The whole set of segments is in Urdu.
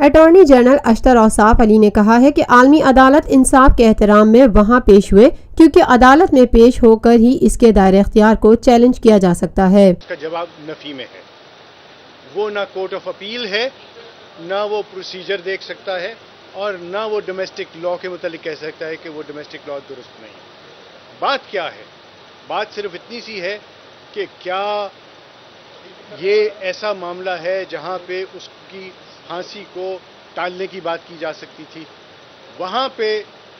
اٹارنی جنرل اشتر اوصاف علی نے کہا ہے کہ عالمی عدالت انصاف کے احترام میں وہاں پیش ہوئے کیونکہ عدالت میں پیش ہو کر ہی اس کے دائرہ اختیار کو چیلنج کیا جا سکتا ہے۔ اس کا جواب نفی میں ہے، وہ نہ کورٹ آف اپیل ہے، نہ وہ پروسیجر دیکھ سکتا ہے، اور نہ وہ ڈومیسٹک لا کے متعلق کہہ سکتا ہے کہ وہ ڈومیسٹک لا درست نہیں۔ بات کیا ہے؟ بات صرف اتنی سی ہے کہ کیا یہ ایسا معاملہ ہے جہاں پہ اس کی پھانسی کو ٹالنے کی بات کی جا سکتی تھی؟ وہاں پہ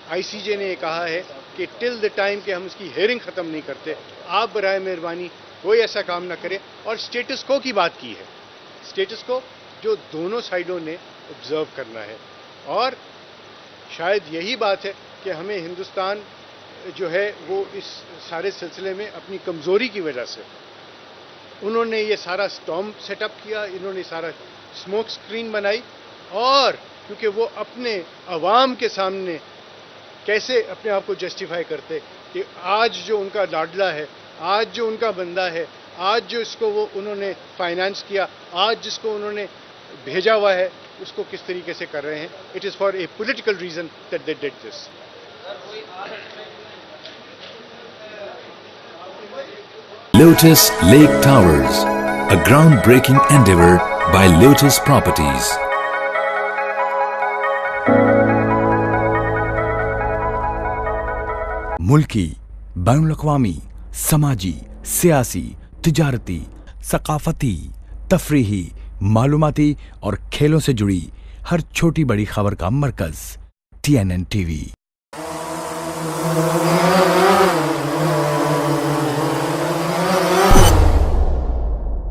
آئی سی جے نے یہ کہا ہے کہ ٹل دا ٹائم کہ ہم اس کی ہیئرنگ ختم نہیں کرتے، آپ برائے مہربانی کوئی ایسا کام نہ کرے، اور سٹیٹس کو کی بات کی ہے، سٹیٹس کو جو دونوں سائیڈوں نے آبزرو کرنا ہے۔ اور شاید یہی بات ہے کہ ہمیں ہندوستان جو ہے وہ اس سارے سلسلے میں اپنی کمزوری کی وجہ سے انہوں نے یہ سارا سٹارم سیٹ اپ کیا، انہوں نے سارا اسموک سکرین بنائی، اور کیونکہ وہ اپنے عوام کے سامنے کیسے اپنے آپ کو جسٹیفائی کرتے کہ آج جو ان کا لاڈلا ہے، آج جو ان کا بندہ ہے، آج جو اس کو وہ انہوں نے فائنانس کیا، آج جس کو انہوں نے بھیجا ہوا ہے، اس کو کس طریقے سے کر رہے ہیں۔ It is for a political reason that they did this. Lotus Lake Towers, a groundbreaking endeavor by Lotus Properties. ملکی، بین الاقوامی، سماجی، سیاسی، تجارتی، ثقافتی، تفریحی، معلوماتی اور کھیلوں سے جڑی ہر چھوٹی بڑی خبر کا مرکز TNN TV۔